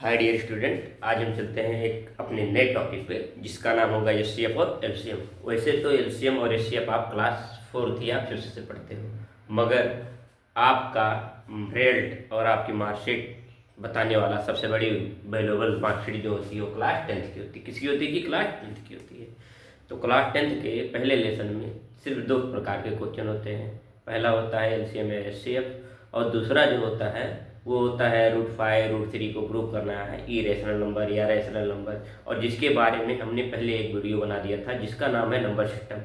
Hi dear student, आज हम चलते हैं एक अपने नए टॉपिक पे जिसका नाम होगा एचसीएफ और एलसीएम। वैसे तो एलसीएम और एचसीएफ आप क्लास 4th या 5th से पढ़ते हो, मगर आपका रिजल्ट और आपकी मार्कशीट बताने वाला सबसे बड़ी वैल्यूएबल मार्कशीट जो होती है वो क्लास 10th की होती है। किसकी होती है कि क्लास 10th की होती है। तो क्लास 10th के पहले लेसन में सिर्फ दो प्रकार के क्वेश्चन होते हैं। पहला होता है एलसीएम या एचसीएफ और दूसरा जो होता है वो होता है √5 √3 को प्रूव करना है, इरेशनल नंबर या रैशनल नंबर, और जिसके बारे में हमने पहले एक वीडियो बना दिया था जिसका नाम है नंबर सिस्टम।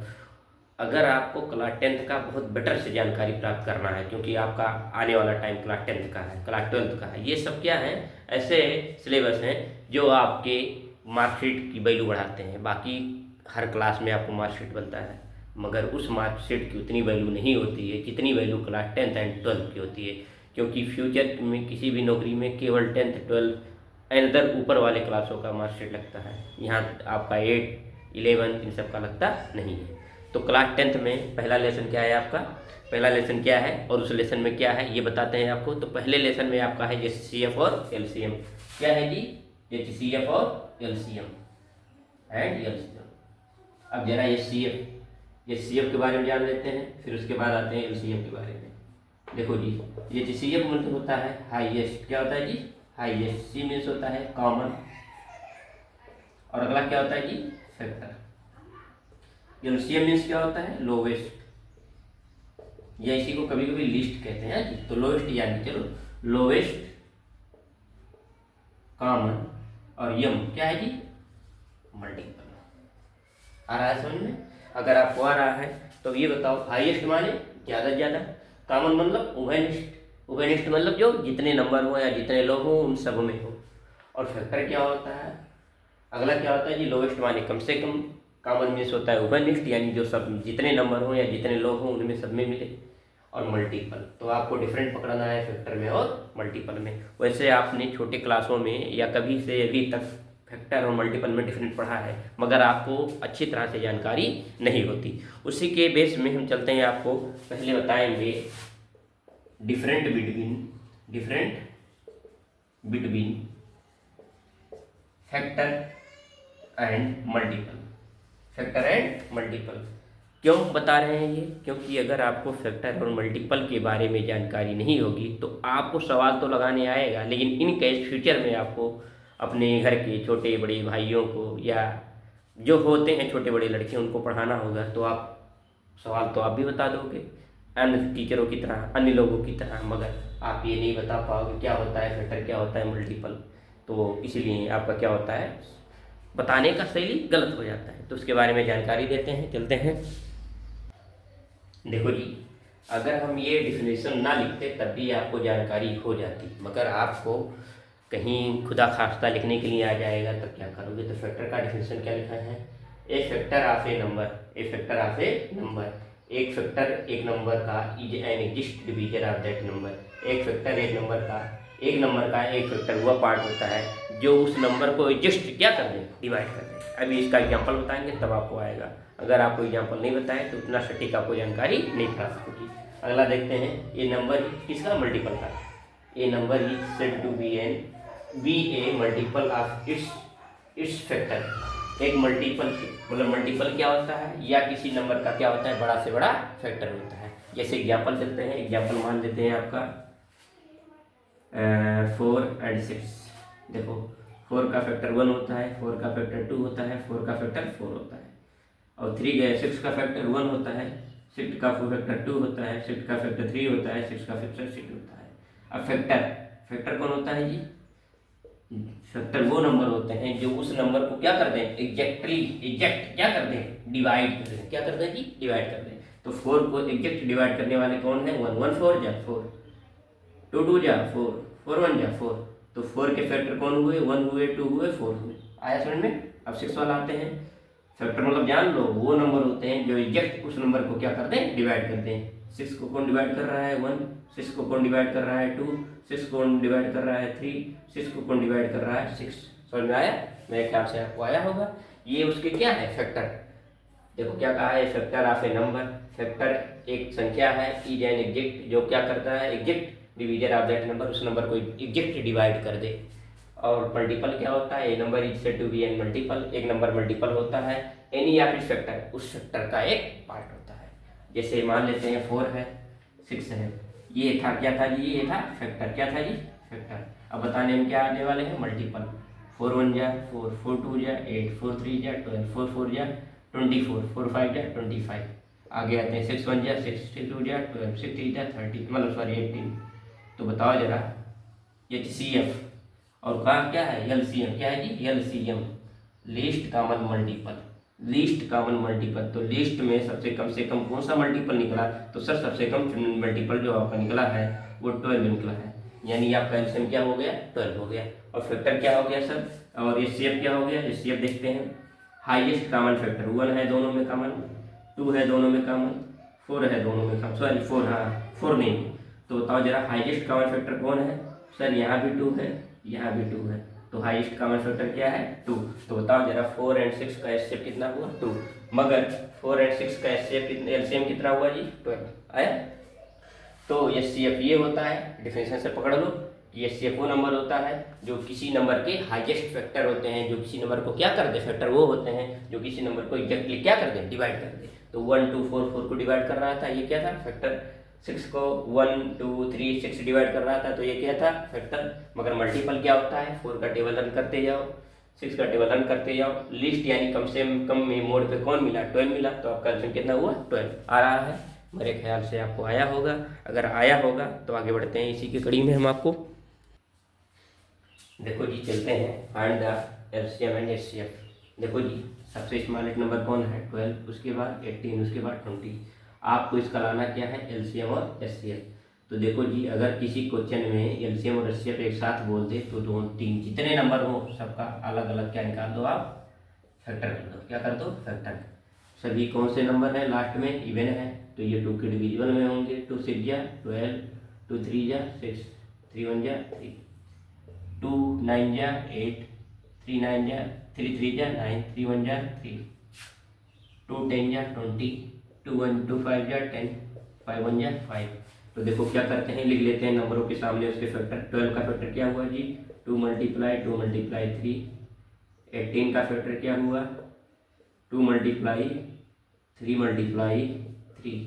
अगर आपको क्लास 10th का बहुत बेटर से जानकारी प्राप्त करना है, क्योंकि आपका आने वाला टाइम क्लास 10th का है, क्लास 12th का है, ये सब क्या है, ऐसे सिलेबस हैं जो आपके मार्कशीट की वैल्यू बढ़ाते हैं। बाकी हर क्लास में आपको मार्कशीट बनता है, मगर उस मार्कशीट की उतनी वैल्यू नहीं होती है जितनी value class 10th and 12th की होती है। क्योंकि फ्यूचर में किसी भी नौकरी में केवल 10th 12th एंड अदर ऊपर वाले क्लासों का मार्कशीट लगता है, यहाँ आपका 8 11 इन सब का लगता नहीं है। तो क्लास 10th में पहला लेसन क्या है, आपका पहला लेसन क्या है और उस लेसन में क्या है ये बताते हैं आपको। तो पहले लेसन में आपका है एचसीएफ और एलसीएम। क्या है जी? एचसीएफ और एलसीएम एंड एलसीएम। अब जरा एचसीएफ के बारे में जान लेते हैं, फिर उसके बाद आते हैं एलसीएम के बारे में। देखो जी, एचसीएफ मतलब होता है हाईएस्ट। क्या होता है जी? हाईएस्ट। सी मीन्स होता है कॉमन, और अगला क्या होता है जी? फैक्टर। एलसीएम मीन्स क्या होता है? लोवेस्ट, या इसी को कभी कभी लिस्ट कहते हैं जी। तो लोवेस्ट यानी चलो लोवेस्ट कॉमन, और यम क्या है जी? मल्टीपल। आ रहा है समझ में? अगर आपको आ रहा है तो ये बताओ, हाईएस्ट माने ज़्यादा से ज़्यादा, कॉमन मतलब उभयनिष्ठ, उभयनिष्ठ मतलब जो जितने नंबर हो या जितने लोग हों उन सब में हो, और फैक्टर क्या होता है? अगला क्या होता है जी? लोवेस्ट माने कम से कम, कॉमन मीन्स होता है उभयनिष्ठ यानी जो सब जितने नंबर हो या जितने लोग हों उनमें सब में मिले, और मल्टीपल। तो आपको डिफरेंट पकड़ना है फैक्टर में और मल्टीपल में। वैसे आपने छोटे क्लासों में या कभी से अभी तक फैक्टर और मल्टीपल में डिफरेंट पढ़ा है, मगर आपको अच्छी तरह से जानकारी नहीं होती। उसी के बेस में हम चलते हैं, आपको पहले बताएंगे different between factor and multiple. Factor and multiple क्यों बता रहे हैं ये? क्योंकि अगर आपको फैक्टर और मल्टीपल के बारे में जानकारी नहीं होगी तो आपको सवाल तो लगाने आएगा, लेकिन इन केस फ्यूचर में आपको अपने घर के छोटे बड़े भाइयों को या जो होते हैं छोटे बड़े लड़के उनको पढ़ाना होगा, तो आप सवाल तो आप भी बता दोगे अन्य टीचरों की तरह, अन्य लोगों की तरह, मगर आप ये नहीं बता पाओगे क्या होता है फैक्टर, क्या होता है मल्टीपल। तो इसीलिए आपका क्या होता है, बताने का शैली गलत हो जाता है। तो उसके बारे में जानकारी देते हैं, चलते हैं। देखो जी, अगर हम ये डिफिनेशन ना लिखते तब भी आपको जानकारी हो जाती, मगर आपको कहीं खुदा खास्ता लिखने के लिए आ जाएगा तब क्या करोगे? तो फैक्टर का डिफिनेशन क्या लिखा है? A factor of a number, a factor of a number, एक फैक्टर एक नंबर का is an exact division of that number. एक फैक्टर एक नंबर का एक फैक्टर हुआ पार्ट होता है जो उस नंबर को एग्जिस्ट क्या कर दे, डिवाइड कर दे। अभी इसका एग्जाम्पल बताएंगे तब आपको आएगा। अगर आपको एग्जाम्पल नहीं बताए तो उतना सटीक आपको जानकारी नहीं प्राप्त होगी। अगला देखते हैं, ये नंबर किसका? मल्टीपल का। A number is said to be a multiple of its factor. एक मल्टीपल मतलब मल्टीपल क्या होता है, या किसी नंबर का क्या होता है, बड़ा से बड़ा फैक्टर होता है। जैसे एग्जाम्पल देते हैं, एग्जाम्पल मान लेते हैं आपका 4 और 6। देखो 4 का फैक्टर 1 होता है, 4 का फैक्टर 2 होता है, 4 का फैक्टर 4 होता है, और 6 का फैक्टर 1 होता है, 6 का फैक्टर 2 होता है, 6 का फैक्टर 3 होता है, 6 का फैक्टर 6 होता है। अब फैक्टर कौन होता है जी? फैक्टर वो नंबर होते हैं जो उस नंबर को क्या कर दें, एग्जैक्ट क्या कर दें, डिवाइड कर दें। क्या कर दें जी? डिवाइड कर दें। तो 4 को एग्जैक्ट डिवाइड करने वाले कौन है? 1 1 4 जा 4, 2 2 जा 4, 4 1 जा 4। तो 4 के फैक्टर कौन हुए? 1 हुए, 2 हुए, 4 हुए। आया समझ में? अब 6 वाला आते हैं। फैक्टर मतलब जान लो वो नंबर होते हैं जो एग्जैक्ट उस नंबर को क्या कर दें, डिवाइड कर दें। 6 को कौन डिवाइड कर रहा है? 1। 6 को कौन डिवाइड कर रहा है? 2। 6 को कौन डिवाइड कर रहा है? 3। 6 को कौन डिवाइड कर रहा है? 6। समझ में आया? मेरे ख्याल से आपको आया होगा। ये उसके क्या है? फैक्टर। देखो क्या कहा है, factor of a number. Factor एक संख्या है, इज एन एग्जैक्ट, जो क्या करता है, exact division of that number, उस नंबर को एग्जैक्ट डिवाइड कर दे। और मल्टीपल क्या होता है, a number is said to be an multiple, एक नंबर मल्टीपल होता है एनी ऑफ इट्स फैक्टर, उस फैक्टर का एक पार्ट होता है। जैसे मान लेते हैं 4 है 6 है, ये था क्या था जी, ये था फैक्टर, क्या था जी फैक्टर। अब बताने हम क्या आने वाले हैं मल्टीपल, 4 1 जा 4, 4 2 जा 8, 4 3 जा 12, 4 4 जा 24, 4 5 जा 25। आगे आते हैं 6 1 जा 6, 6 2 जा 12, 6 3 जा 30, मतलब सॉरी 18। तो बताओ जरा HCF और कहाँ क्या है LCM, क्या है जी LCM, least common multiple, least common multiple. तो लिस्ट में सबसे कम कौन सा मल्टीपल निकला, तो सर सबसे कम मल्टीपल जो आपका निकला है वो 12 निकला है, यानी आपका एलसीएम क्या हो गया 12 हो गया। और फैक्टर क्या हो गया सर, और एचसीएफ क्या हो गया, एचसीएफ देखते हैं हाईएस्ट कॉमन फैक्टर 1 है दोनों में कॉमन, 2 है दोनों में कॉमन, 4 है दोनों में कॉमन, सॉरी 4 हाँ 4 नहीं। तो बताओ जरा हाईएस्ट कॉमन फैक्टर कौन है, सर यहाँ भी 2 है यहाँ भी 2 है, तो हाईएस्ट कॉमन फैक्टर क्या है 2। तो बताओ जरा 4 और 6 का एचसीएफ कितना हुआ 2, मगर 4 और 6 का एचसीएफ एलसीएम कितना हुआ जी 12 आया। तो एचसीएफ ये होता है, डिफिनेशन से पकड़ लो कि एचसीएफ वो नंबर होता है जो किसी नंबर के हाईएस्ट फैक्टर होते हैं, जो किसी नंबर को क्या कर दे, फैक्टर वो होते हैं जो किसी नंबर को एग्जैक्टली क्या कर दे डिवाइड कर दे। तो 1 2 4 4 को डिवाइड कर रहा था, ये क्या था फैक्टर, 6 को 1 2 3 6 डिवाइड कर रहा था, तो ये क्या था फैक्टर। मगर मल्टीपल क्या होता है, 4 का टेबल रन करते जाओ, 6 का टेबल रन करते जाओ, लिस्ट यानी कम से कम मोड पे कौन मिला 12 मिला, तो आपका आंसर कितना हुआ 12 आ रहा है। मेरे ख्याल से आपको आया होगा, अगर आया होगा तो आगे बढ़ते हैं इसी की कड़ी में हम आपको। देखो जी चलते हैं find the LCM and HCF. देखो जी सबसे स्मॉलेस्ट नंबर कौन है 12, उसके बाद 18, उसके बाद 20। आपको इसका लाना क्या है एलसीएम और एचसीएफ। तो देखो जी अगर किसी क्वेश्चन में एलसीएम और एचसीएफ एक साथ बोल दे तो 2 3 जितने नंबर हो सबका अलग अलग क्या निकाल दो आप, फैक्टर कर दो, क्या कर दो फैक्टर। सभी कौन से नंबर है लास्ट में इवन है, तो ये 2 के डिविजिबल में होंगे, 2 6 जा 12, 2 3 जा 6, 3 1 जा 3, 2 9 जा 8, 3 9 जा 3 3 जा 9, 3 1 जा 3, 2 10 जा 20, 2 1 2 5 जा 10, 5 1 जा 5। तो देखो क्या करते हैं, लिख लेते हैं नंबरों के सामने उसके फैक्टर। 12 का फैक्टर क्या हुआ जी 2 मल्टीप्लाई 3, 18 का फैक्टर क्या हुआ 2 मल्टीप्लाई 3 मल्टीप्लाई 3,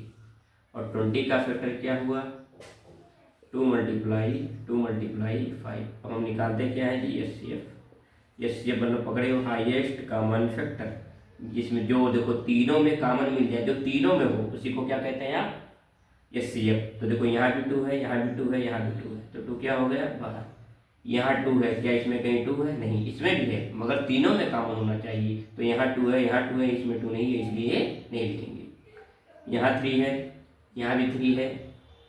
और 20 का फैक्टर क्या हुआ 2 मल्टीप्लाई 5। अब हम निकालते क्या है जी एचसीएफ। एचसीएफ मतलब पकड़े हो हाईएस्ट कॉमन फैक्टर, जिसमें जो देखो तीनों में कॉमन मिल जाए, जो तीनों में हो उसी को क्या कहते हैं आप एचसीएफ। तो देखो यहाँ भी 2 है, यहाँ भी 2 है, यहाँ भी 2 है, तो 2 क्या हो गया 12। यहाँ 2 है, क्या इसमें कहीं 2 है नहीं, इसमें भी है मगर तीनों में कॉमन होना चाहिए। तो यहाँ 2 है, यहाँ 2 है, इसमें 2 नहीं है इसलिए नहीं लिखेंगे। यहाँ 3 है, यहाँ भी 3 है,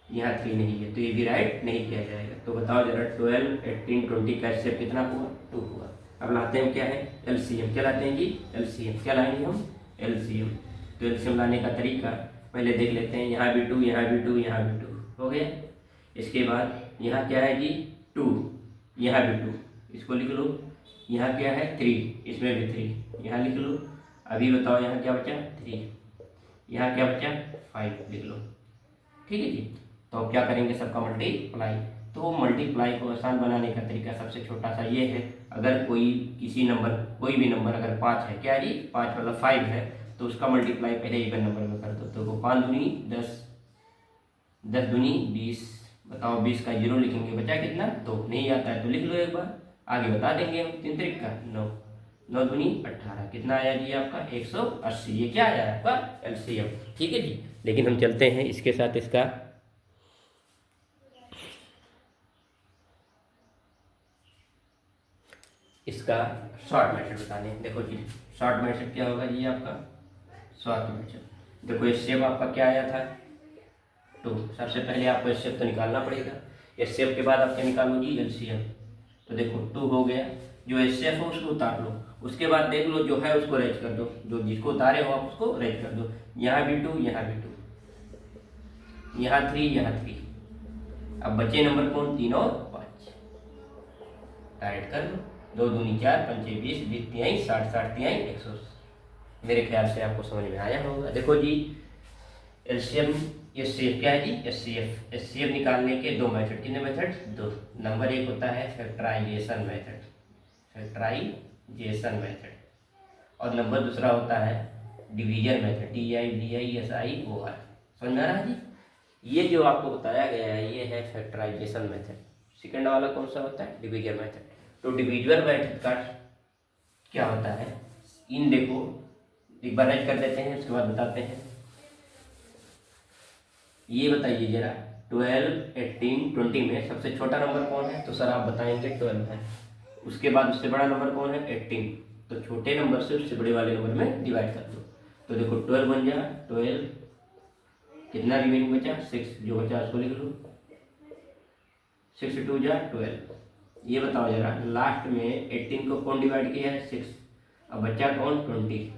यहाँ 3 नहीं है, तो ये भी राइट नहीं किया जाएगा। तो बताओ जरा 12 18 20 का एचसीएफ कितना हुआ 2 हुआ। अब लाते हैं क्या है एलसीएम, क्या लाते हैं जी एलसीएम, क्या लाएंगे हम एलसीएम। तो एलसीएम लाने का तरीका पहले देख लेते हैं, यहाँ भी 2 यहाँ भी 2 यहाँ भी 2 हो गया। इसके बाद यहाँ क्या है जी 2, यहाँ भी 2, इसको लिख लो। यहाँ क्या है 3, इसमें भी 3, यहाँ लिख लो। अभी बताओ यहाँ क्या बचा 3, यहाँ क्या बचा 5 लिख लो, ठीक है जी। तो अब क्या करेंगे सबका मल्टीप्लाई। तो मल्टीप्लाई को आसान बनाने का तरीका सबसे छोटा सा ये है, अगर कोई किसी नंबर कोई भी नंबर अगर 5 है, क्या जी 5 मतलब 5 है, तो उसका मल्टीप्लाई पहले इवन नंबर में कर दो। तो 5 दूनी 10, 10 दूनी 20, बताओ 20 का 0 लिखेंगे बचा कितना 2, नहीं आता है तो लिख लो एक बार, आगे बता देंगे हम 3 तरीक का 9, 9 दूनी 18, कितना आया जी आपका 180। ये क्या आया आपका एलसीएम, ठीक है जी। लेकिन हम चलते हैं इसके साथ इसका शॉर्ट मेथड बताने। देखो जी शॉर्ट मेथड क्या होगा जी आपका शॉर्ट मेथड। देखो एचसीएफ आपका क्या आया था 2, सबसे पहले आपको एचसीएफ तो निकालना पड़ेगा, एचसीएफ के बाद आपके निकालो जी एलसीएम। तो देखो 2 हो गया, जो एचसीएफ हो उसको उतार लो, उसके बाद देख लो जो है उसको रेज कर दो, जो जिसको उतारे हो आप उसको रेज कर दो। यहाँ भी 2 यहाँ भी 2, यहाँ 3 यहाँ 3। अब बचे नंबर कौन 3 और 5, डायरेक्ट कर लो, 2 दूनी 4, 5 20, 20 तिहाई 60, 60 तिहाई 100। मेरे ख्याल से आपको समझ में आया होगा। देखो जी एलसीएम एचसीएफ क्या है जी एचसीएफ निकालने के 2 मेथड, कितने मेथड 2। नंबर 1 होता है फैक्टराइजेशन मेथड, फैक्टराइजेशन मेथड। और नंबर दूसरा होता है डिवीजन मेथड, DIVISION। समझ में आ रहा है जी। ये जो आपको बताया गया है ये है फैक्टराइजेशन मेथड। सेकंड वाला कौन सा होता है? Division method. तो डिविजुअल मेथड का क्या होता है, इन देखो एक बार राइट कर देते हैं, उसके बाद बताते हैं। ये बताइए जरा 12, 18, 20 में सबसे छोटा नंबर कौन है? तो सर आप बताएंगे 12 है। उसके बाद उससे बड़ा नंबर कौन है? 18। तो छोटे नंबर से उससे बड़े वाले नंबर में डिवाइड कर दो। तो देखो 12 बन जा 12, कितना रिमेनिंग बचा? 6, जो बचा उसको लिख लो। 6 2 जा 12। ये बताओ जरा लास्ट में 18 को कौन डिवाइड किया है? 6। अब बच्चा कौन? 20।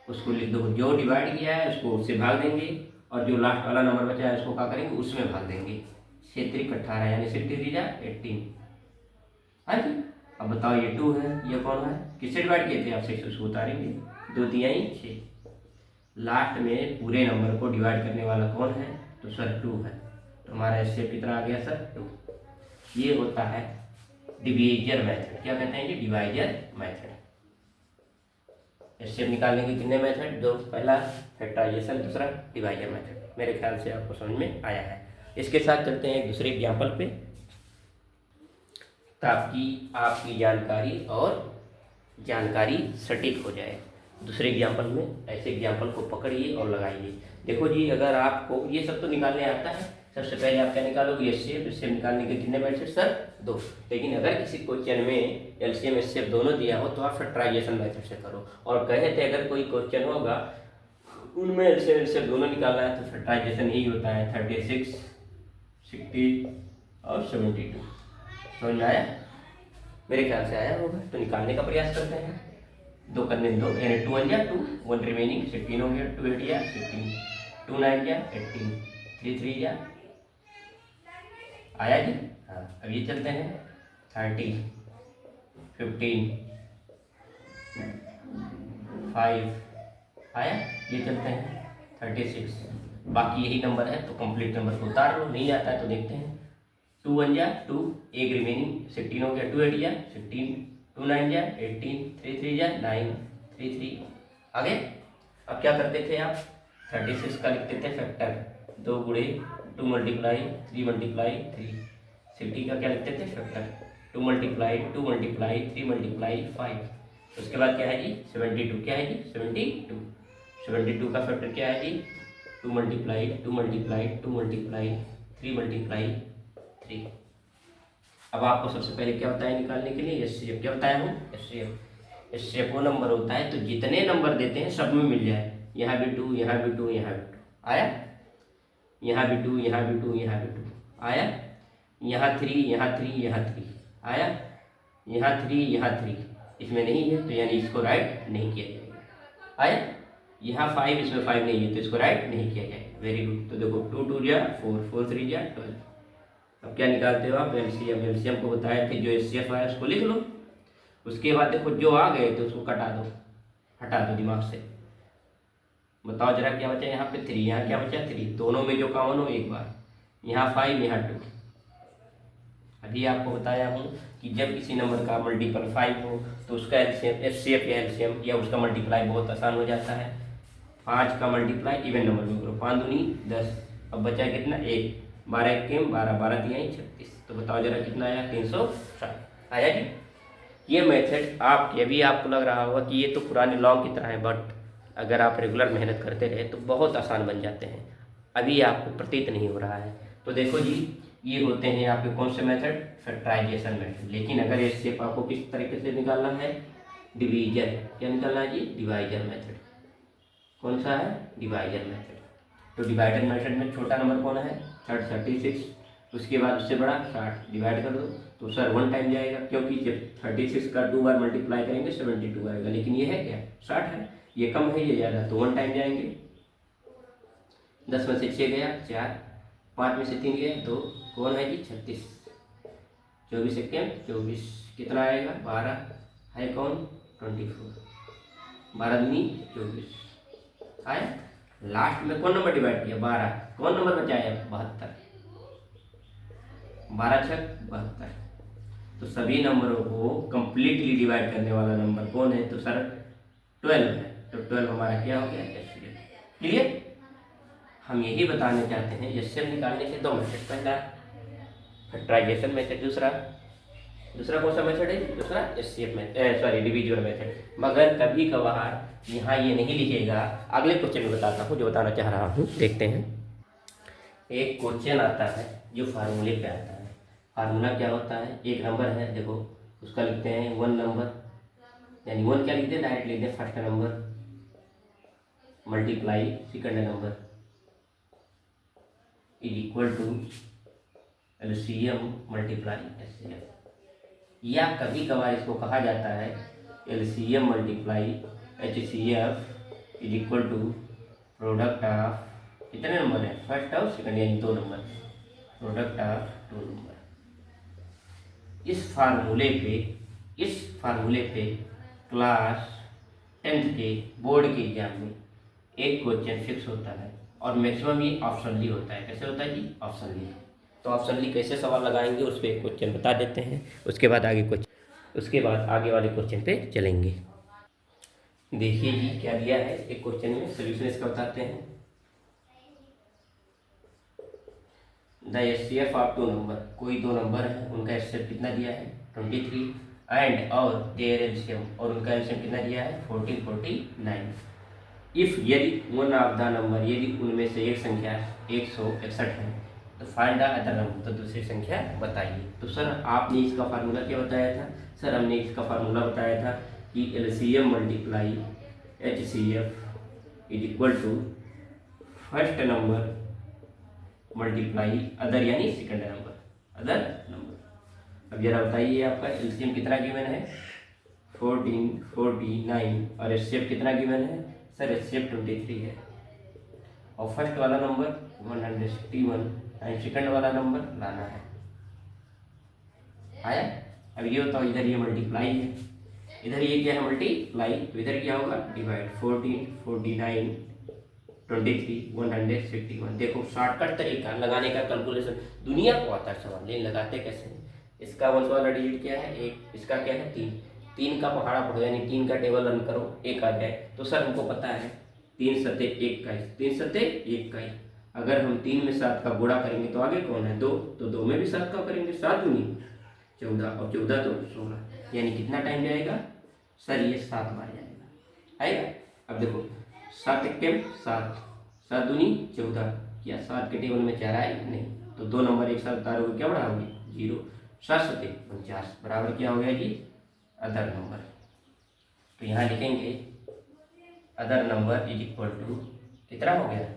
उसको लिख दो, जो डिवाइड किया है उसको उससे भाग देंगे और जो लास्ट वाला नंबर बचा है उसको क्या करेंगे? उसमें भाग देंगे। 6 3 18 यानी 6 3 जा 18। हाँ जी। अब बताओ ये 2 है, ये कौन है? किससे डिवाइड किए थे आप? 6, उसको उतारेंगे। 2 3 6। लास्ट में पूरे नंबर को डिवाइड करने वाला कौन है? तो सर 2 है। तो हमारा इससे कितना आ गया सर? 2। ये होता है डिवीजर मेथड। क्या कहते हैं ये? Divisor method. इससे निकालने के कितने मेथड? दो। पहला फैक्टराइजेशन, दूसरा डिवाइजर मेथड। मेरे ख्याल से आपको समझ में आया है। इसके साथ चलते हैं एक दूसरे एग्जाम्पल पे, ताकि आपकी जानकारी सटीक हो जाए। दूसरे एग्जाम्पल में ऐसे एग्जाम्पल को पकड़िए और लगाइए। देखो जी, अगर आपको ये सब तो निकालने आता है, सबसे पहले आप क्या निकालोगे? एचसीएफ। एचसीएफ निकालने के कितने मेथड सर? 2। लेकिन अगर किसी क्वेश्चन में एलसीएम एचसीएफ दोनों दिया हो तो आप फैक्टराइजेशन मेथड से करो। और कहे थे अगर कोई क्वेश्चन होगा उनमें एलसीएम एचसीएफ दोनों निकालना है तो फैक्टराइजेशन ही होता है। 36, 60 और 72। समझ में आया? मेरे ख्याल से आया होगा। तो निकालने का प्रयास करते हैं। 2 करने 2 यानी 2 1 जा 2, 1 रिमेनिंग 16 हो गया। 2 8 जा 16, 2 9 जा 18, 3 3 जा। आया जी? हाँ। अब ये चलते हैं 30, 15, 5। आया? ये चलते हैं 36। बाकी यही नंबर है तो कंप्लीट नंबर को उतार लो। नहीं आता है तो देखते हैं। 2 1 जा 2, 1 रिमेनिंग 16 हो गया। 2 8 जा 16, 2 9 जा 18, 3 3 जा 9, 3 3। आगे अब क्या करते थे आप? 36 का लिखते थे फैक्टर। 2 गुणे 2 मल्टीप्लाई 3 मल्टीप्लाई 3। 60 का क्या लिखते थे? फैक्टर। 2 multiply 2 multiply 3 multiply 5। उसके बाद क्या है जी? 72। क्या है जी? 72। 72 का फैक्टर क्या है जी? 2 मल्टीप्लाई 2 मल्टीप्लाई 2 मल्टीप्लाई 3 मल्टीप्लाई 3। अब आपको सबसे पहले क्या बताया निकालने के लिए? एचसीएफ। क्या बताया हूँ? एचसीएफ। एचसीएफ वो नंबर होता है तो जितने नंबर देते हैं सब में मिल जाए। यहाँ भी 2, यहाँ भी 2, यहाँ भी 2। आया? यहाँ भी 2, यहाँ भी 2, यहाँ भी 2। आया? यहाँ 3, यहाँ 3, यहाँ 3। आया? यहाँ 3, यहाँ 3। इसमें नहीं है तो यानी इसको राइट नहीं किया जाएगा। आया? यहाँ 5, इसमें 5 नहीं है तो इसको राइट नहीं किया जाएगा। Very good. तो देखो 2 2 जा 4, 4 3 जा 12। अब क्या निकालते हो आप? एलसीएम। एलसीएम को बताए थे, जो एचसीएफ आया उसको लिख लो। उसके बाद देखो जो आ गए तो उसको कटा दो, हटा दो दिमाग से। बताओ जरा क्या बचा? यहाँ पे 3, यहाँ क्या बचा? 3। दोनों में जो कॉमन हो एक बार। यहाँ 5, यहाँ 2। अभी आपको बताया हूँ कि जब किसी नंबर का मल्टीपल 5 हो तो उसका एलसीएम, एचसीएफ या एलसीएम या उसका मल्टीप्लाई बहुत आसान हो जाता है। 5 का मल्टीप्लाई इवन नंबर में करो। 5 दूनी 10। अब बचा कितना? 1। 12 1 12, 12 3 36। तो बताओ जरा कितना आया? 360। आया जी? ये मेथड आपके अभी आपको लग रहा होगा कि ये तो पुराने लॉन्ग की तरह है, बट अगर आप रेगुलर मेहनत करते रहे तो बहुत आसान बन जाते हैं। अभी आपको प्रतीत नहीं हो रहा है। तो देखो जी, ये होते हैं आपके कौन से मेथड? Factorisation method. लेकिन अगर इससे आपको किस तरीके से निकालना है? डिवीजर। क्या निकालना है जी? Divisor method. कौन सा है? Divisor method. तो डिवाइडर मेथड में छोटा नंबर कौन है? 36। उसके बाद उससे बड़ा 60। डिवाइड कर दो तो सर 1 टाइम जाएगा, क्योंकि जब 36 का 2 बार मल्टीप्लाई करेंगे 72 आएगा। लेकिन ये है क्या? 60 है। ये कम है, ये ज़्यादा, तो 1 टाइम जाएंगे। 10 में से 6 गया 4, 5 में से 3 गया 2। कौन है जी? 36। 24 सेकेंड 24। कितना आएगा? 12 है कौन? 24। 12 दूनी 24। आया? लास्ट में कौन नंबर डिवाइड किया? 12। कौन नंबर बचाया? 72। 12 6 72। तो सभी नंबरों को कंप्लीटली डिवाइड करने वाला नंबर कौन है? तो सर 12 है। तो 12 हमारा क्या हो गया? एचसीएफ। क्लियर? हम यही बताने चाहते हैं एचसीएफ निकालने के दो मेथड, पहला फैक्टराइजेशन मेथड, दूसरा कौन सा मेथड है? दूसरा HCF method, sorry division method. मगर कभी कभार यहाँ ये नहीं लिखेगा, अगले क्वेश्चन में बताता हूँ जो बताना चाह रहा हूँ। देखते हैं, एक क्वेश्चन आता है जो फार्मूले पे आता है। फार्मूला क्या होता है? एक नंबर है, देखो उसका लिखते हैं 1 नंबर, यानी 1 क्या लिखते हैं? डायरेक्ट लिखते हैं first number multiply second number is equal to LCM multiply HCF. या कभी कभार इसको कहा जाता है LCM multiply HCF is equal to product of कितने नंबर है? फर्स्ट और सेकंड, यानी 2 नंबर, प्रोडक्ट ऑफ 2 नंबर। इस फार्मूले पे क्लास 10th के बोर्ड के एग्जाम में एक क्वेश्चन फिक्स होता है और मैक्सिमम ये ऑप्शनली होता है। कैसे होता है जी? ऑप्शनली। तो ऑप्शनली कैसे सवाल लगाएंगे उस पर एक क्वेश्चन बता देते हैं, उसके बाद आगे वाले क्वेश्चन पे चलेंगे। देखिए जी क्या दिया है एक क्वेश्चन में, सोल्यूशन इसका बताते हैं। द एचसीएफ ऑफ 2 नंबर, कोई 2 नंबर है, उनका एचसीएफ कितना दिया है? 23, एंड और देयर एलसीएम, और उनका एलसीएम कितना दिया है? 1449। इफ यदि वन ऑफ द नंबर, यदि उनमें से एक संख्या 161 है, तो फाइंड द अदर नंबर, तो दूसरी संख्या बताइए। तो सर आपने इसका फार्मूला क्या बताया था? सर हमने इसका फार्मूला बताया था कि LCM multiply HCF is equal to first number multiply other, यानी सेकंड नंबर। अब जरा बताइए आपका एलसीएम कितना गिवन है? 1449, और एचसीएफ कितना गिवन है? सर एचसीएफ 23 है, और फर्स्ट वाला नंबर 161 एंड सेकंड वाला नंबर लाना है। आया? अब ये बताओ, इधर ये मल्टीप्लाई है, इधर ये क्या है? मल्टीप्लाई, तो इधर क्या होगा? डिवाइड। 14, 49, 23, 161। देखो शॉर्टकट तरीका लगाने का, कैलकुलेशन दुनिया को आता है सवाल, लेकिन लगाते कैसे हैं? इसका 1 वाला डिजिट क्या है? 1, इसका क्या है? 3 का पहाड़ा पढ़ो, यानी 3 का टेबल रन करो, 1 आ जाए। तो सर हमको पता है 3 सते 21, 3 सते 21। अगर हम 3 में 7 का गुणा करेंगे तो आगे कौन है? 2, तो 2 में भी 7 का करेंगे, 7 दूनी 14, और 14 तो 16, यानी कितना टाइम जाएगा? सर ये 7 बार जाएगा, आएगा? अब देखो 7 1 7, 7 दूनी 14, क्या 7 के टेबल में 4 आए? नहीं, तो 2 नंबर एक साथ उतारोगे, क्या बढ़ाओगे? 0, 7 सते 49, बराबर क्या हो गया जी? Other number. तो यहाँ लिखेंगे other number is equal to कितना हो गया?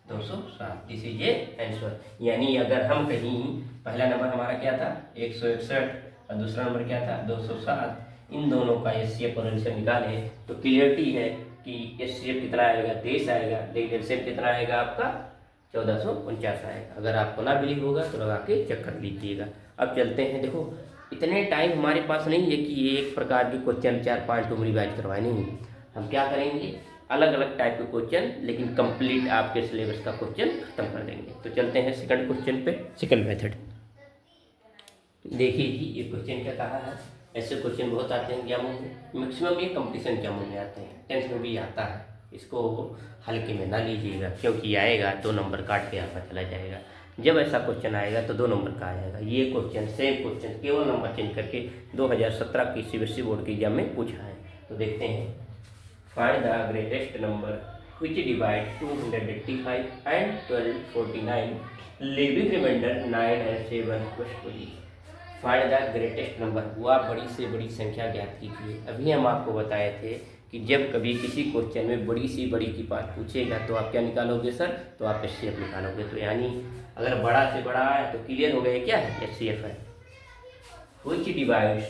207। This is a answer. यानी अगर हम कहीं, पहला नंबर हमारा क्या था? 161, और दूसरा नंबर क्या था? 207, इन दोनों का एचसीएफ और एलसीएम निकालें तो क्लियरिटी है कि एचसीएफ कितना आएगा? 23 आएगा, लेकिन एलसीएम कितना आएगा आपका? 1449 आएगा। अगर आपको ना बिलीव होगा तो लगा के चेक कर लीजिएगा। अब चलते हैं, देखो इतने टाइम हमारे पास नहीं है कि एक प्रकार के क्वेश्चन 4-5 टू रिवाइज करवाए, नहीं। हम क्या करेंगे? अलग अलग टाइप के क्वेश्चन, लेकिन कंप्लीट आपके सिलेबस का क्वेश्चन खत्म कर देंगे। तो चलते हैं सेकंड क्वेश्चन पे, सेकंड मेथड। देखिए जी ये क्वेश्चन क्या कहा है? ऐसे क्वेश्चन बहुत आते हैं एग्जामों में, मैक्सिमम ये कंपटीशन एग्जामों में आते हैं, 10th में भी आता है। इसको हल्के में ना लीजिएगा, क्योंकि आएगा 2 नंबर काट के आपका चला जाएगा। जब ऐसा क्वेश्चन आएगा तो 2 नंबर का आएगा। ये क्वेश्चन सेम क्वेश्चन केवल नंबर चेंज करके 2017 की सीबीएसई बोर्ड के एग्जाम में पूछा है। तो देखते हैं, find the greatest number which divide 285 and 1249, leaving remainder 9 and 7 question। Find the greatest number, वह बड़ी से बड़ी संख्या ज्ञात कीजिए। अभी हम आपको बताए थे कि जब कभी किसी क्वेश्चन में बड़ी सी बड़ी की बात पूछेगा तो आप क्या निकालोगे सर? तो आप एचसीएफ निकालोगे। तो यानी अगर बड़ा से बड़ा है तो क्लियर हो गया क्या है? एचसीएफ है। व्हिच डिवाइड्स,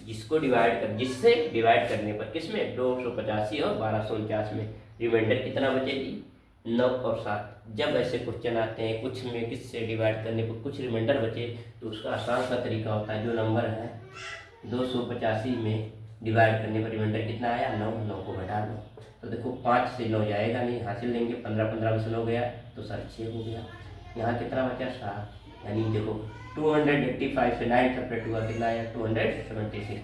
जिससे डिवाइड करने पर किसमें? 285 और 1249 में रिमाइंडर कितना बचेगी? 9 और 7। जब ऐसे क्वेश्चन आते हैं कुछ में किससे डिवाइड करने पर कुछ रिमाइंडर बचे, तो उसका आसान सा तरीका होता है, जो नंबर है 285 में डिवाइड करने पर रिमाइंडर कितना आया? 9, 9 को घटा दो। तो देखो 5 से 9 जाएगा नहीं, हासिल लेंगे, 15 में से 9 गया तो सर 6 हो गया। यहाँ कितना बचा? 7। यानी देखो 285 से 9 सेपरेट हुआ, कितना आया 276।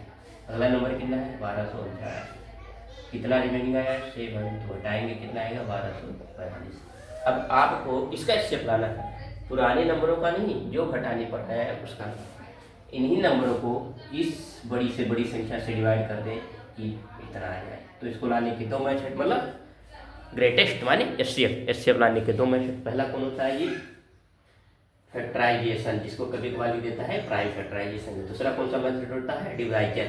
अगला नंबर कितना है 1249। कितना रिमेनिंग आया 7, तो घटाएंगे कितना आएगा 1245। अब आपको इसका स्टेप लाना है, पुराने नंबरों का नहीं, जो घटाने पर है उसका। इन्हीं नंबरों को इस बड़ी से बड़ी संख्या से डिवाइड कर दें कि इतना आ जाए। तो इसको लाने के दो मेथड, मतलब ग्रेटेस्ट माने एचसीएफ लाने के दो मेथड। पहला कौन होता है ये फैक्टराइजेशन, जिसको कभी कभार देता है प्राइम फैक्टराइजेशन। दूसरा कौन सा मेथड होता है डिवाइजर।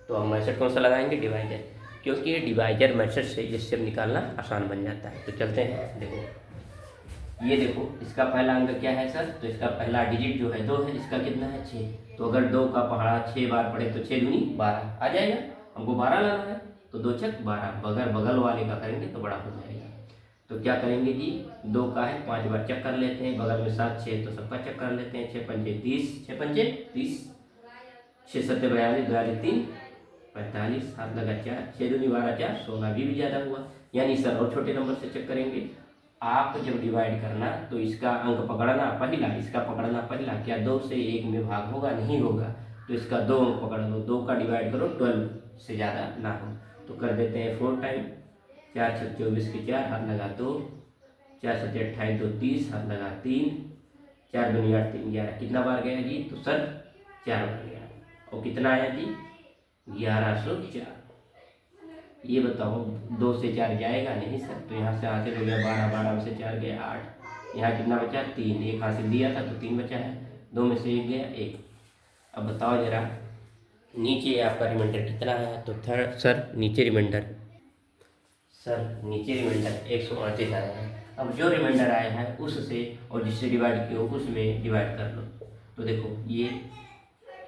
तो हम मेथड कौन सा लगाएंगे डिवाइजर, क्योंकि ये डिवाइजर मेथड से एचसीएफ निकालना आसान बन जाता है। तो चलते हैं, देखो ये देखो इसका पहला अंक क्या है सर, तो इसका पहला डिजिट जो है 2 है, इसका कितना है 6। तो अगर 2 का पहाड़ा 6 बार पड़े तो 6 दूनी 12 आ जाएगा। हमको 12 लाना है, तो 2 छक 12। अगर बगल वाले का करेंगे तो बड़ा हो जाएगा। तो क्या करेंगे जी, 2 का है 5 बार चेक कर लेते हैं, बगल में 7 6 तो सबका चेक कर लेते हैं। 6 पंजे 30, 6 पंजे 30, 6 सत्ते 42, 42 3 45, हाथ लगा 4, 6 दूनी 12 4 16, भी ज़्यादा हुआ। यानी सर और छोटे नंबर से चेक करेंगे। आप जब डिवाइड करना तो इसका अंक पकड़ना पहला, इसका पकड़ना पहला। क्या 2 से 1 में भाग होगा, नहीं होगा। तो इसका 2 अंक पकड़ लो, 2 का डिवाइड करो 12 से ज़्यादा ना हो। तो कर देते हैं 4 टाइम, 4 6 24 के 4, हाथ लगा 2, 4 7 28 2 30, हाथ लगा 3, 4 2 8 3 11। कितना बार गया जी, तो सर 4 बार गया। और कितना आया जी 1104। ये बताओ 2 से 4 जाएगा नहीं सर, तो यहाँ से हासिल हो गया 12, 12 में से 4 गया 8। यहाँ कितना बचा 3, एक हासिल दिया था तो 3 बचा है, 2 में से 1 गया 1। अब बताओ जरा नीचे आपका रिमाइंडर कितना है, तो थर्ड सर नीचे रिमाइंडर 138 आया है। अब जो रिमाइंडर आया है उससे और जिससे डिवाइड किया हो उसमें डिवाइड कर लो। तो देखो ये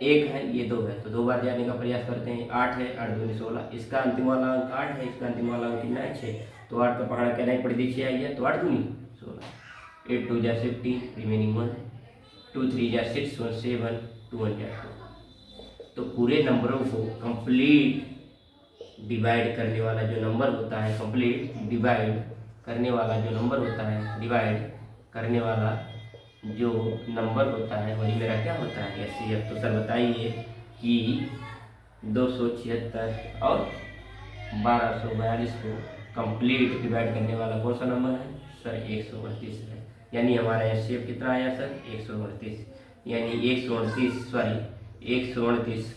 1 है, ये 2 है, तो 2 बार जाने का प्रयास करते हैं। 8 है, 8 दूनी 16, इसका अंतिम वाला अंक 8 है, इसका अंतिम वाला अंक कितना है 6। तो 8 का पहाड़ा क्या नहीं पड़ी थी 6 आई है, तो 8 दूनी 16, 8 2 जा 15, रिमेनिंग 1, 2 3 जा 6 1 7, 2 1 जा 2। तो पूरे नंबरों को कंप्लीट डिवाइड करने वाला जो नंबर होता है, कंप्लीट डिवाइड करने वाला जो नंबर होता है, डिवाइड करने वाला जो नंबर होता है वही मेरा क्या होता है एचसीएफ। तो सर बताइए कि 276 और 1242 को कंप्लीट डिवाइड करने वाला कौन सा नंबर है सर 138 है। यानी हमारा एचसीएफ कितना आया सर 138। यानी 138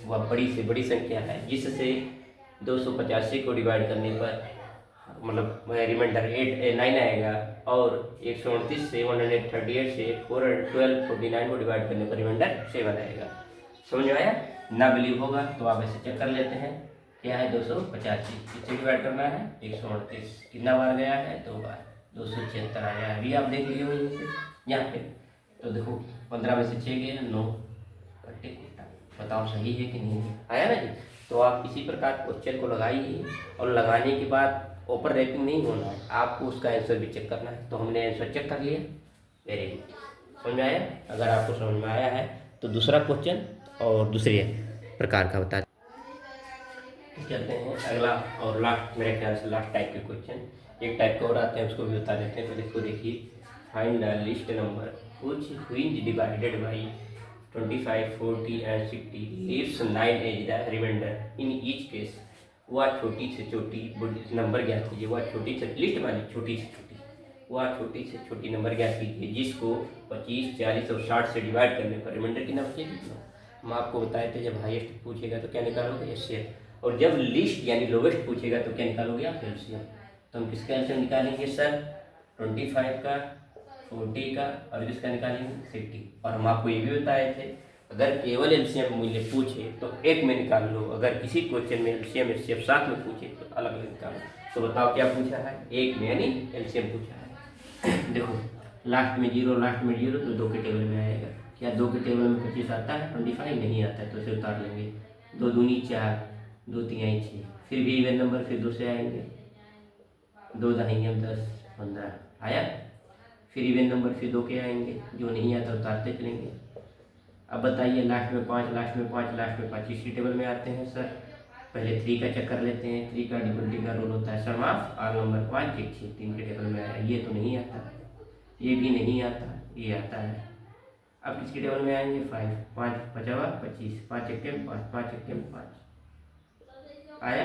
वह बड़ी से बड़ी संख्या है जिससे 285 को डिवाइड करने पर मतलब रिमाइंडर 9 आएगा, और 138 से 138 से 1249 को डिवाइड करने पर रिमाइंडर 7 आएगा। समझ में आया? ना बिलीव होगा तो आप ऐसे चेक कर लेते हैं। क्या है 285, किससे डिवाइड करना है 138। कितना बार गया है 2 बार, 276 आया है। अभी आप देख लीजिए वहीं से यहाँ पे। तो देखो 15 में से 6 गया 9, बताओ सही है कि नहीं आया ना जी। तो आप इसी प्रकार क्वेश्चन को लगाइए, और लगाने के बाद ओपर रैपिंग नहीं होना है, आपको उसका आंसर भी चेक करना है। तो हमने आंसर चेक कर लिया, वेरी गुड। समझ में आया? अगर आपको समझ में आया है तो दूसरा क्वेश्चन और दूसरे प्रकार का बता चलते हैं। अगला और लास्ट, मेरे ख्याल से लास्ट टाइप के क्वेश्चन एक टाइप के और आते हैं, उसको भी बता देते हैं। पहले इसको देखिए, find the list number which divided by 25, 40 and 60 leaves 9 as the remainder in each case। वह छोटी से छोटी नंबर ज्ञात कीजिए। वह छोटी से लिस्ट मानी छोटी से छोटी, वह छोटी से छोटी नंबर ज्ञात कीजिए जिसको 25, 40 और 60 से डिवाइड करने पर रिमाइंडर कितना बचेगी। हम आपको बताए थे जब हाईएस्ट पूछेगा तो क्या निकालोगे एचसीएफ, और जब लिस्ट यानी लोवेस्ट पूछेगा तो क्या निकालोगे आप एलसीएम। तो हम किसका एलसीएम निकालेंगे सर 25 का, 40 का, और किसका निकालेंगे 60। और हम आपको ये भी बताए थे अगर केवल एलसीएम मूल्य पूछे तो एक में निकाल लो, अगर किसी क्वेश्चन में एलसीएम एचसीएफ साथ में पूछे तो अलग अलग निकालो। तो बताओ क्या पूछा है, एक में यानी एलसीएम पूछा है। देखो लास्ट में 0, लास्ट में 0, तो 2 के टेबल में आएगा। क्या 2 के टेबल में 25 आता है, 25 नहीं आता है, तो उसे उतार लेंगे। 2 दूनी 4, 2 तिहाई 6, फिर भी इवन नंबर, फिर 2 से आएंगे, 2 दहाई 10 15 आया। फिर इवन नंबर फिर 2 के आएंगे, जो नहीं आता उतारते चलेंगे। अब बताइए लास्ट में 5, लास्ट में 5, लास्ट में 5 इसी टेबल में आते हैं सर। पहले 3 का चेक कर लेते हैं। 3 का डिफिकल्टी का रोल होता है सम ऑफ आर नंबर 5 1 6, 3 के टेबल में आया। ये तो नहीं आता, ये भी नहीं आता, ये आता है। अब किसके टेबल में आएंगे 5, 5 पचावा 25, 5 1 5, 5 1 5 आया।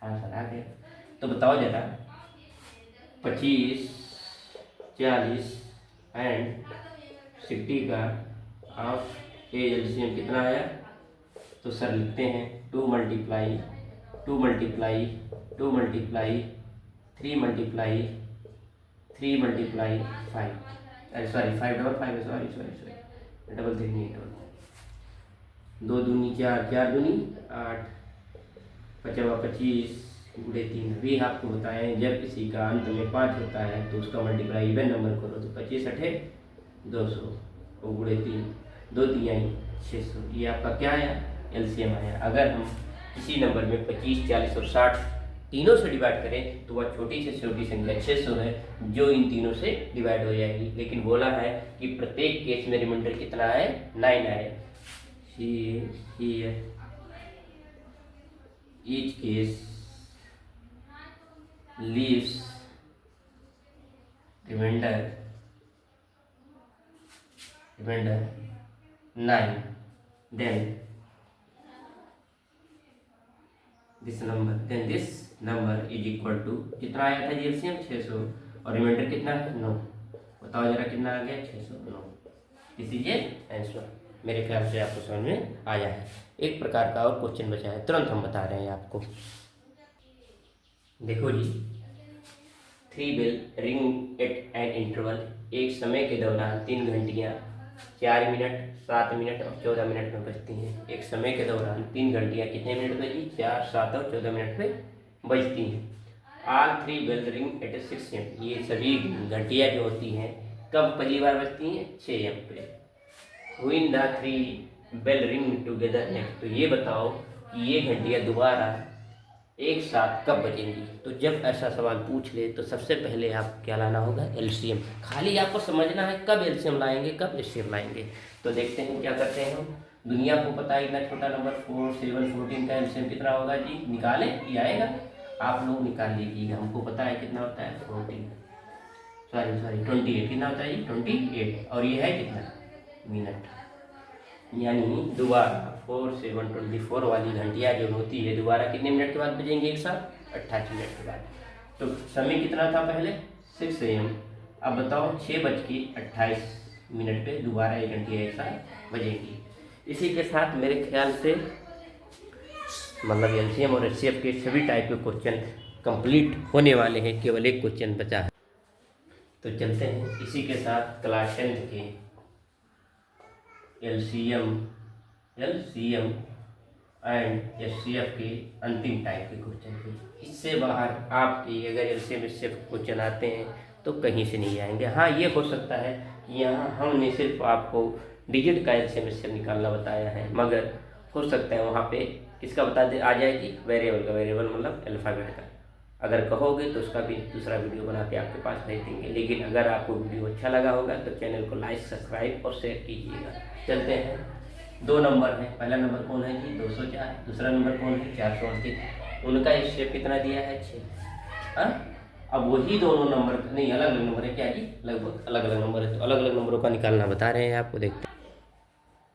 हाँ सर आ गया। तो बताओ जरा 25, 40 एंड 60 का ऑफ एलसीएम कितना आया। तो सर लिखते हैं 2 multiply 2 multiply 2 multiply 3 multiply 3 multiply 5, sorry 5 double 5 है, सॉरी सॉरी सॉरी डबल 3 नहीं, डबल 2 दूनी 4, 4 दूनी 8, 55 25 गुणे 3। अभी आपको बताएं जब किसी का अंत में 5 होता है तो उसका मल्टीप्लाई इवन नंबर करो तो 25 अठे 200 और गुणे 3, 2 3 600। ये आपका क्या आया एलसीएम आया। अगर हम किसी नंबर में 25, 40 और 60 तीनों से डिवाइड करें तो वह छोटी से छोटी संख्या 600 है जो इन तीनों से डिवाइड हो जाएगी। लेकिन बोला है कि प्रत्येक केस में रिमाइंडर कितना है 9 आए। Each case leaves reminder 9, then this number is equal to कितना आया था एलसीएम 600 और रिमाइंडर कितना है 9। बताओ जरा कितना आ गया 609। This is answer. मेरे ख्याल से आपको समझ में आया है। एक प्रकार का और क्वेश्चन बचा है, तुरंत हम बता रहे हैं आपको। देखो जी 3 bell ring at an interval, एक समय के दौरान 3 घंटियाँ 4 मिनट 7 मिनट और 14 मिनट में बजती हैं। एक समय के दौरान 3 घंटियाँ कितने मिनट बजी 4, 7 और 14 मिनट में बजती हैं। All 3 bell ring at 6 AM, ये सभी घंटियाँ जो होती हैं कब पहली बार बजती हैं 6 AM पे। When the 3 bell ring together next, तो ये बताओ कि ये घंटियाँ दोबारा एक साथ कब बजेंगी। तो जब ऐसा सवाल पूछ ले तो सबसे पहले आप क्या लाना होगा एलसीएम। खाली आपको समझना है कब एलसीएम लाएंगे कब एलसीएम लाएंगे। तो देखते हैं क्या करते हैं हम। दुनिया को पता है इतना छोटा नंबर 4, 7, 14 का एलसीएम कितना होगा जी, निकाले ये आएगा। आप लोग निकाल लीजिएगा। हमको पता है कितना होता है 14, सॉरी 28 कितना होता है जी 28 और ये है कितना मिनट। यानी दोबारा 4, 7, 24 वाली घंटियाँ जो होती है दोबारा कितने मिनट के बाद बजेंगे एक साथ 28 मिनट के बाद। तो समय कितना था पहले 6 AM। अब बताओ 6:28 पे दोबारा एक घंटियाँ एक साथ बजेंगी। इसी के साथ मेरे ख्याल से मतलब एलसीएम और एचसीएफ के सभी टाइप के क्वेश्चन कंप्लीट होने वाले हैं। केवल एक क्वेश्चन बचा है। तो चलते हैं इसी के साथ क्लास 10th के एलसीएम एंड एचसीएफ के अंतिम टाइप के क्वेश्चन थे। इससे बाहर आपके अगर एलसीएम एचसीएफ क्वेश्चन आते हैं तो कहीं से नहीं आएंगे। हाँ ये हो सकता है कि यहाँ हमने सिर्फ आपको डिजिट का एलसीएम एचसीएफ निकालना बताया है, मगर हो सकता है वहाँ पे किसका बता दे आ जाएगी वेरिएबल का। वेरिएबल मतलब अल्फ़ाबेट का। अगर कहोगे तो उसका भी दूसरा वीडियो बना के आपके पास भेज देंगे। लेकिन अगर आपको वीडियो अच्छा लगा होगा तो चैनल को लाइक सब्सक्राइब और शेयर कीजिएगा। चलते हैं 2 नंबर है। पहला नंबर कौन है जी 204, दूसरा नंबर कौन है 438। उनका एचसीएफ कितना दिया है 6। अब वही दोनों नंबर नहीं अलग अलग नंबर है क्या जी, लगभग अलग अलग नंबर है। तो अलग अलग नंबरों का निकालना बता रहे हैं आपको। देखते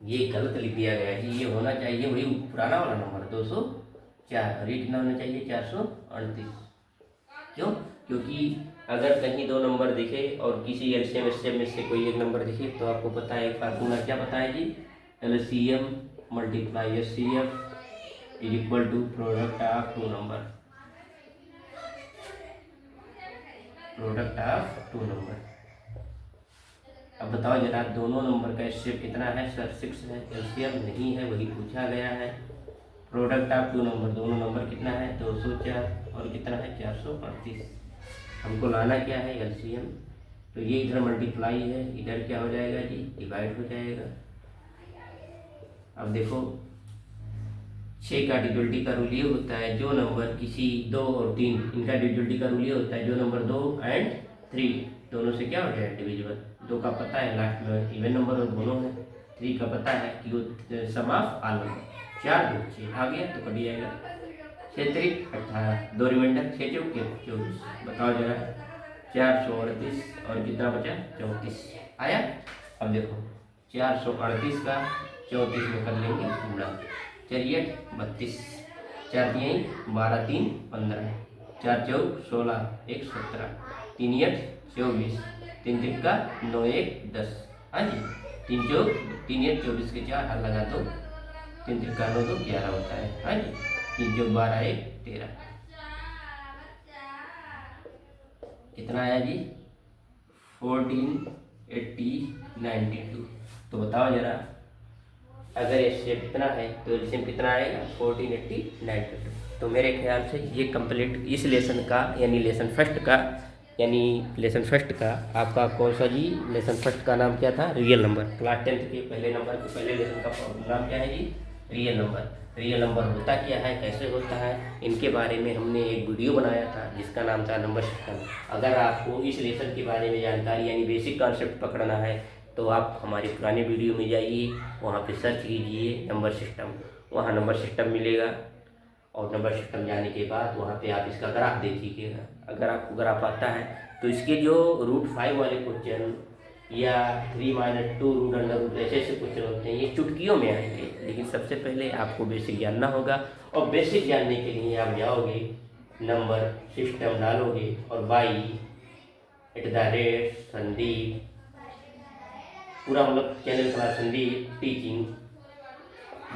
ये गलत लिख दिया गया है जी। ये होना चाहिए वही पुराना वाला नंबर 204 और ये कितना होना चाहिए 438। क्यों? क्योंकि अगर कहीं 2 नंबर दिखे और किसी एलसीएम एचसीएफ में से कोई एक नंबर दिखे तो आपको पता है एक फार्मूला क्या पता है जी, LCM multiply HCF is equal to product of 2 number. Product of 2 number. अब बताओ जरा दोनों नंबर का एचसीएफ कितना है सर 6 है। एलसीएम नहीं है वही पूछा गया है। प्रोडक्ट ऑफ 2 नंबर, दोनों नंबर कितना है 204 और कितना है 438। हमको लाना क्या है एलसीएम। तो ये इधर मल्टीप्लाई है, इधर क्या हो जाएगा जी डिवाइड हो जाएगा। अब देखो 6 का डिविजिबिलिटी का रूल ये होता है जो नंबर किसी 2 और 3 इनका डिविजिबिलिटी का रूल ये होता है जो नंबर 2 एंड 3 दोनों से क्या हो जाए डिविजिबल। 2 का पता है लास्ट में इवन नंबर और दोनों है। 3 का पता है कि वो सम ऑफ ऑल नंबर। 4 2 6 आ गया तो कट जाएगा 6 3 18 2 रिमाइंडर 6 चौक 24। बताओ जरा 438 और कितना बचा 34 आया। अब देखो 438 का 34 में कर लेंगे गुणा। 4 32, 4 3 12 3 15, 4 4 16 1 17, 3 8 24, 3 3 9 1 10। हाँ जी, 3 4 3 8 24 के 4 हाथ लगा दो, 3 3 9 2 11 होता है। हाँ जी, 3 4 12 1 13। कितना आया जी? 14 80 92। तो बताओ जरा, अगर एचसीएफ कितना है तो एलसीएम कितना आएगा? 14 80 92। तो मेरे ख्याल से ये कंप्लीट इस लेसन का यानी लेसन फर्स्ट का आपका कौन सा जी? लेसन फर्स्ट का नाम क्या था? Real number. क्लास 10th के पहले नंबर के पहले लेसन का नाम क्या है जी? Real number. रियल नंबर होता क्या है, कैसे होता है, इनके बारे में हमने एक वीडियो बनाया था जिसका नाम था नंबर सिस्टम। अगर आपको इस लेसन के बारे में जानकारी यानी बेसिक कॉन्सेप्ट पकड़ना है तो आप हमारी पुरानी वीडियो में जाइए, वहाँ पे सर्च कीजिए नंबर सिस्टम, वहाँ नंबर सिस्टम मिलेगा। और नंबर सिस्टम जाने के बाद वहाँ पे आप इसका ग्राफ देख लीजिएगा। अगर आपको ग्राफ आता है तो इसके जो √5 वाले क्वेश्चन या 3 - 2 √√, ऐसे क्वेश्चन होते हैं, ये चुटकियों में आएंगे। लेकिन सबसे पहले आपको बेसिक जानना होगा, और बेसिक जानने के लिए आप जाओगे, नंबर सिस्टम डालोगे और @संदीप, पूरा मतलब चैनल का संदीप टीचिंग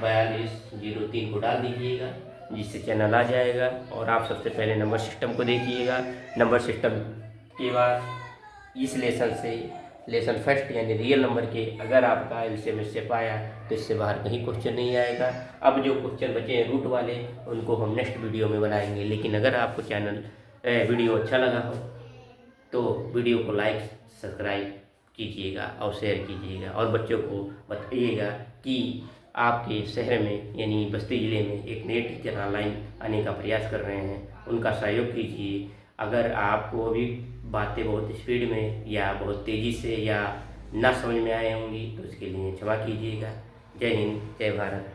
4203 को डाल दीजिएगा, जिससे चैनल आ जाएगा। और आप सबसे पहले नंबर सिस्टम को देखिएगा। नंबर सिस्टम के बाद इस लेसन से लेसन फर्स्ट यानी रियल नंबर के अगर आपका एलसीएम एचसीएफ आया तो इससे बाहर कहीं क्वेश्चन नहीं आएगा। अब जो क्वेश्चन बचे हैं रूट वाले, उनको हम नेक्स्ट वीडियो में बनाएंगे। लेकिन अगर आपको वीडियो अच्छा लगा हो तो वीडियो को लाइक सब्सक्राइब कीजिएगा और शेयर कीजिएगा, और बच्चों को बताइएगा कि आपके शहर में यानी बस्ती ज़िले में एक नए टीचर ऑनलाइन आने का प्रयास कर रहे हैं, उनका सहयोग कीजिए। अगर आपको अभी बातें बहुत स्पीड में या बहुत तेज़ी से या ना समझ में आए होंगी तो इसके लिए क्षमा कीजिएगा। जय हिंद, जय भारत।